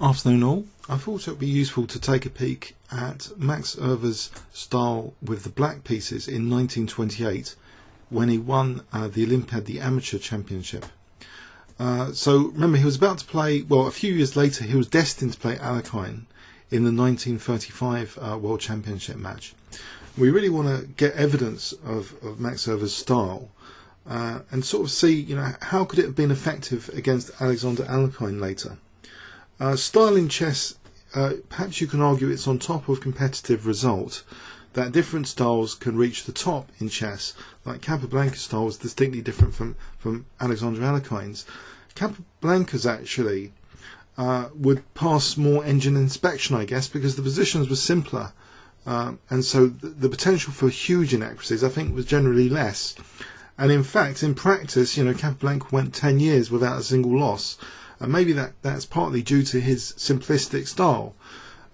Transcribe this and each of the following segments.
Afternoon all. I thought it would be useful to take a peek at Max Euwe's style with the black pieces in 1928 when he won the Amateur Championship. So remember, he was about to play, well, a few years later he was destined to play Alekhine in the 1935 World Championship match. We really want to get evidence of Max Euwe's style and sort of see, how could it have been effective against Alexander Alekhine later. Style in chess, perhaps you can argue it's on top of competitive result, that different styles can reach the top in chess, like Capablanca's style was distinctly different from Alexander Alekhine's. Capablanca's actually would pass more engine inspection, I guess, because the positions were simpler, and so the potential for huge inaccuracies, I think, was generally less. And in fact, in practice, Capablanca went 10 years without a single loss. And maybe that's partly due to his simplistic style.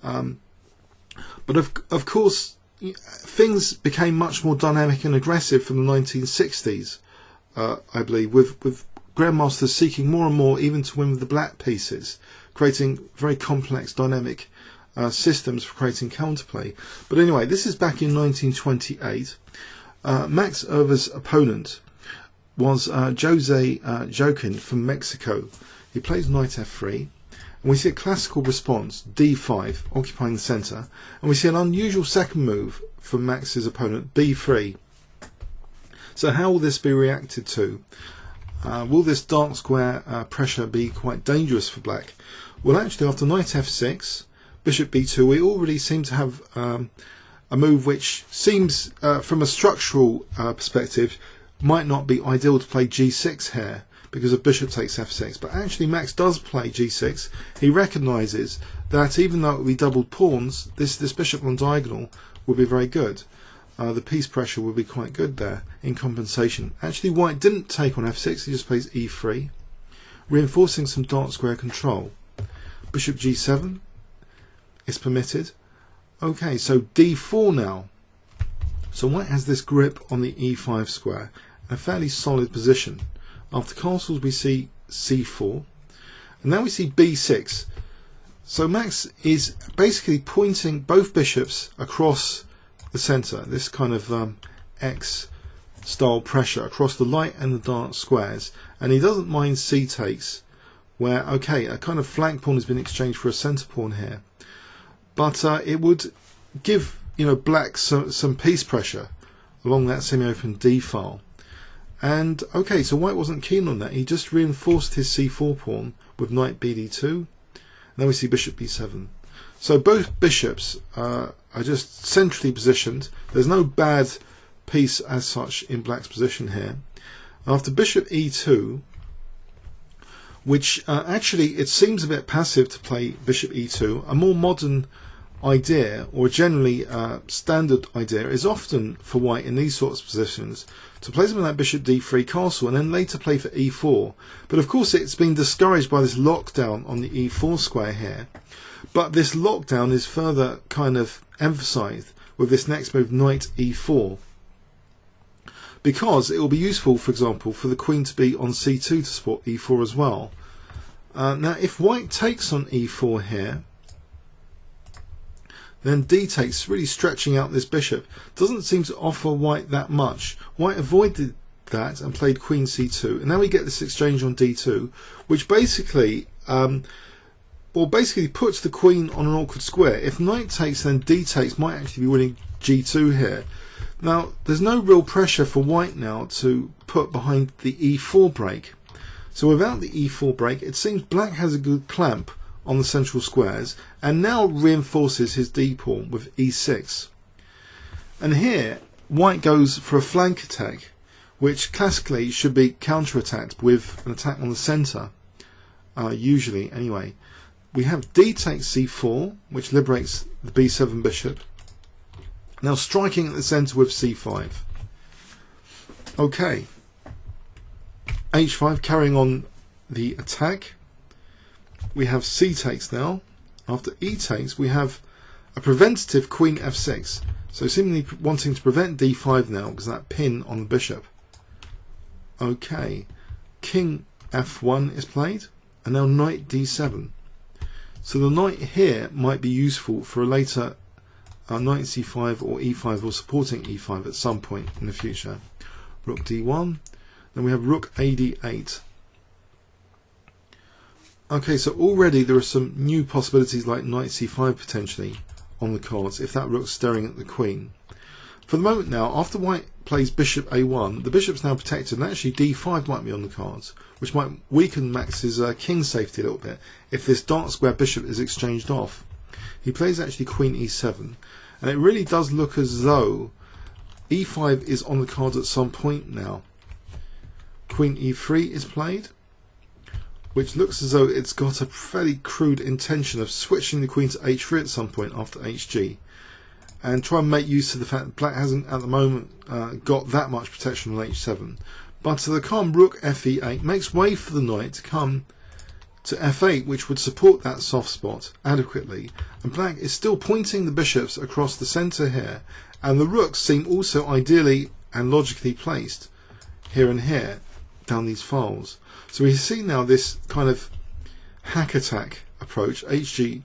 But of course, things became much more dynamic and aggressive from the 1960s, I believe, with grandmasters seeking more and more even to win with the black pieces, creating very complex dynamic systems for creating counterplay. But anyway, this is back in 1928. Max Euwe's opponent was Jose Joaquin from Mexico. He plays knight f3, and we see a classical response, d5, occupying the centre, and we see an unusual second move from Max's opponent, b3. So how will this be reacted to? Will this dark square pressure be quite dangerous for black? Well, actually, after knight f6, bishop b2, we already seem to have a move which seems, from a structural perspective, might not be ideal to play g6 here, because of bishop takes f6, but actually Max does play g6. He recognises that even though it will be doubled pawns, this bishop on diagonal will be very good. The piece pressure will be quite good there in compensation. Actually, white didn't take on f6, he just plays e3, reinforcing some dark square control. Bishop g7 is permitted. Okay, so d4 now. So white has this grip on the e5 square, a fairly solid position. After castles we see c4, and now we see b6. So Max is basically pointing both bishops across the centre, this kind of X style pressure across the light and the dark squares, and he doesn't mind c takes, where okay, a kind of flank pawn has been exchanged for a centre pawn here, but it would give black some piece pressure along that semi-open d file. And okay, so white wasn't keen on that. He just reinforced his c4 pawn with knight bd2. And then we see bishop b7. So both bishops are just centrally positioned. There's no bad piece as such in black's position here. After bishop e2, which actually it seems a bit passive to play bishop e2, a more modern idea, or generally standard idea, is often for white in these sorts of positions to play something like bishop d3 castle and then later play for e4. But of course it's been discouraged by this lockdown on the e4 square here. But this lockdown is further kind of emphasized with this next move, knight e4, because it will be useful, for example, for the queen to be on c2 to support e4 as well. Now if white takes on e4 here, then d takes, really stretching out this bishop. Doesn't seem to offer white that much. White avoided that and played queen c2, and now we get this exchange on d2, which basically puts the queen on an awkward square. If knight takes, then d takes might actually be winning g2 here. Now there's no real pressure for white now to put behind the e4 break. So without the e4 break, it seems black has a good clamp on the central squares, and now reinforces his d pawn with e6. And here white goes for a flank attack, which classically should be counter-attacked with an attack on the centre, usually anyway. We have d takes c4, which liberates the b7 bishop, now striking at the centre with c5. Okay, h5 carrying on the attack. We have c takes now. After e takes, we have a preventative queen f6. So seemingly wanting to prevent d5 now because of that pin on the bishop. Okay, king f1 is played, and now knight d7. So the knight here might be useful for a later knight c5 or e5 or supporting e5 at some point in the future. Rook d1. Then we have rook ad8. Okay, so already there are some new possibilities like knight c5 potentially on the cards if that rook's staring at the queen. For the moment now, after white plays bishop a1, the bishop's now protected, and actually d5 might be on the cards, which might weaken Max's king safety a little bit if this dark square bishop is exchanged off. He plays actually queen e7, and it really does look as though e5 is on the cards at some point now. Queen e3 is played, which looks as though it's got a fairly crude intention of switching the queen to h3 at some point after hg, and try and make use of the fact that black hasn't at the moment got that much protection on h7. But the calm rook fe8 makes way for the knight to come to f8, which would support that soft spot adequately, and black is still pointing the bishops across the centre here, and the rooks seem also ideally and logically placed here and here down these files. So we see now this kind of hack attack approach, hg,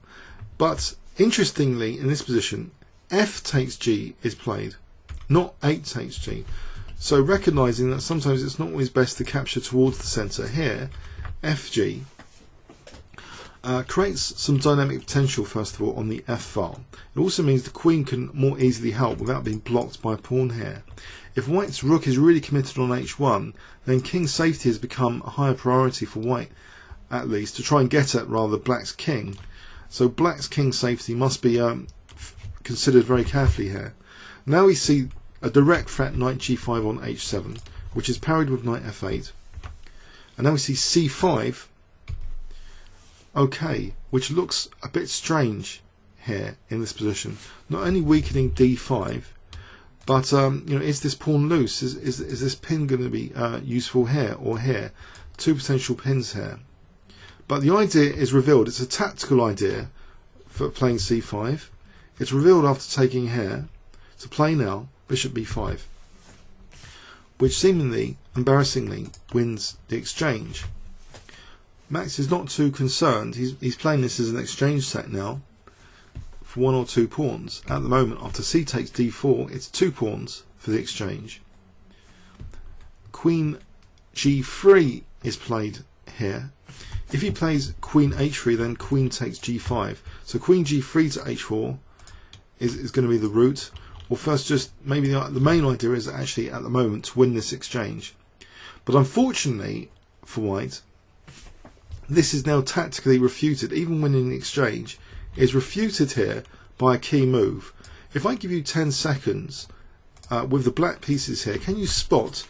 but interestingly in this position f takes g is played, not 8 takes g. So recognising that sometimes it's not always best to capture towards the centre here, fg creates some dynamic potential first of all on the f file. It also means the queen can more easily help without being blocked by a pawn here. If white's rook is really committed on h1, then king safety has become a higher priority for white, at least, to try and get at rather black's king. So black's king safety must be considered very carefully here. Now we see a direct threat knight g5 on h7, which is parried with knight f8. And now we see c5, okay, which looks a bit strange here in this position. Not only weakening d5, but is this pawn loose? Is this pin going to be useful here or here? Two potential pins here. But the idea is revealed. It's a tactical idea for playing c5. It's revealed after taking here to play now bishop b5, which seemingly, embarrassingly, wins the exchange. Max is not too concerned. He's playing this as an exchange set now for 1 or 2 pawns. At the moment, after c takes d4, it's 2 pawns for the exchange. Queen g3 is played here. If he plays queen h3, then queen takes g5. So queen g3 to h4 is going to be the route. Or first, just maybe the main idea is actually at the moment to win this exchange. But unfortunately for white, this is now tactically refuted. Even winning the exchange is refuted here by a key move. If I give you 10 seconds with the black pieces here, can you spot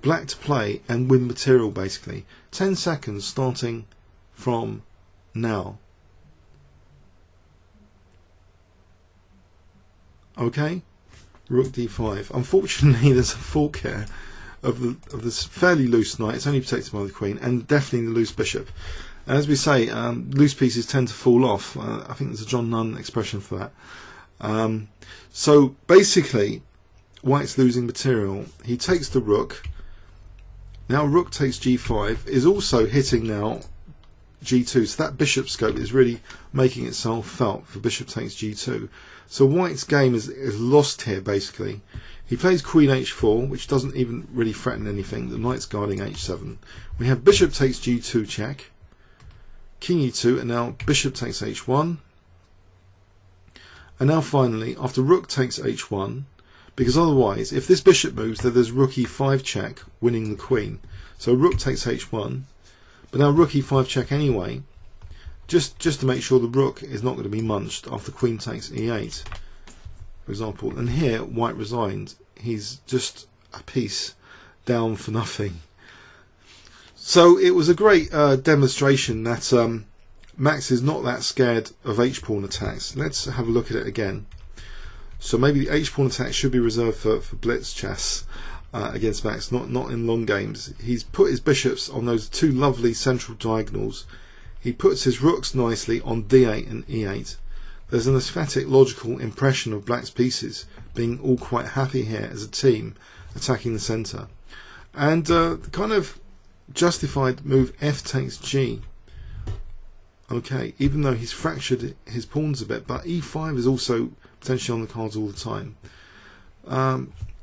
black to play and win material basically? 10 seconds starting from now. Okay, rook d5. Unfortunately, there's a fork here of this fairly loose knight. It's only protected by the queen, and definitely the loose bishop. And as we say, loose pieces tend to fall off. I think there's a John Nunn expression for that. So basically, white's losing material. He takes the rook. Now rook takes g5 is also hitting now g2. So that bishop scope is really making itself felt for bishop takes g2. So white's game is lost here basically. He plays queen h4, which doesn't even really threaten anything. The knight's guarding h7. We have bishop takes g2 check, king e2, and now bishop takes h1. And now finally, after rook takes h1, because otherwise, if this bishop moves, then there's rook e5 check, winning the queen. So rook takes h1, but now rook e5 check anyway, just to make sure the rook is not going to be munched after queen takes e8, for example. And here, white resigned. He's just a piece down for nothing. So it was a great demonstration that Max is not that scared of h-pawn attacks. Let's have a look at it again. So maybe the h-pawn attack should be reserved for blitz chess against Max, not in long games. He's put his bishops on those 2 lovely central diagonals. He puts his rooks nicely on d8 and e8. There's an aesthetic, logical impression of black's pieces being all quite happy here as a team attacking the centre. And the kind of justified move f takes g. Okay, even though he's fractured his pawns a bit, but e5 is also potentially on the cards all the time.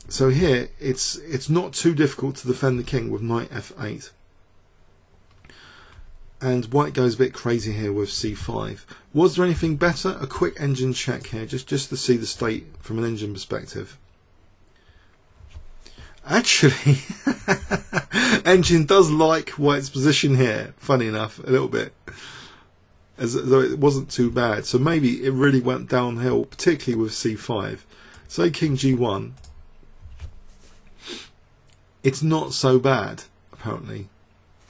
So here it's not too difficult to defend the king with knight f8. And white goes a bit crazy here with c5. Was there anything better? A quick engine check here, just to see the state from an engine perspective. Actually, engine does like white's position here, funny enough, a little bit. As though it wasn't too bad. So maybe it really went downhill, particularly with c5. So king g1. It's not so bad, apparently.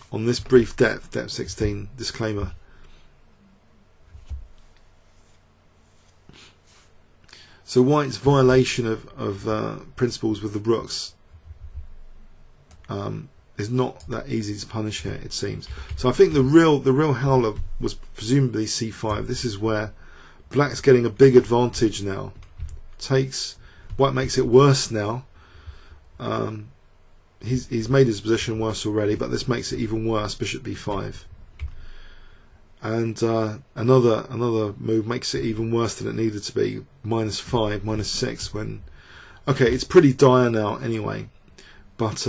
On this brief depth 16 disclaimer. So white's violation of principles with the rooks is not that easy to punish here, it seems. So I think the real howler was presumably c5. This is where black's getting a big advantage now. White makes it worse now. He's made his position worse already, but this makes it even worse. Bishop b5, and another move makes it even worse than it needed to be. -5, -6. When okay, it's pretty dire now anyway. But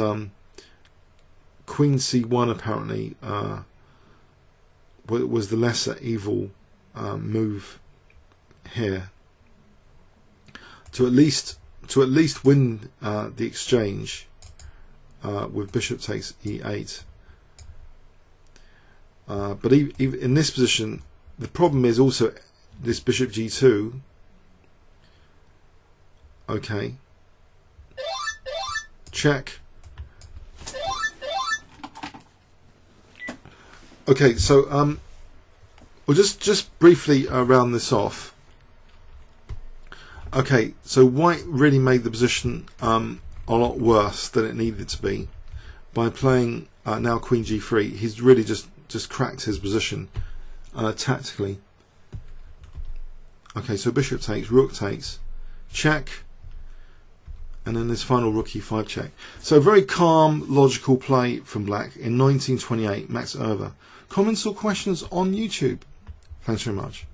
queen c1 apparently was the lesser evil move here to at least win the exchange. With bishop takes e8, but even in this position, the problem is also this bishop g2. Okay, check. Okay, so we'll just briefly round this off. Okay, so white really made the position a lot worse than it needed to be by playing now queen g3. He's really just cracked his position tactically. Okay, so bishop takes, rook takes, check, and then this final rook e5 check. So very calm, logical play from black in 1928, Max Euwe. Comments or questions on YouTube? Thanks very much.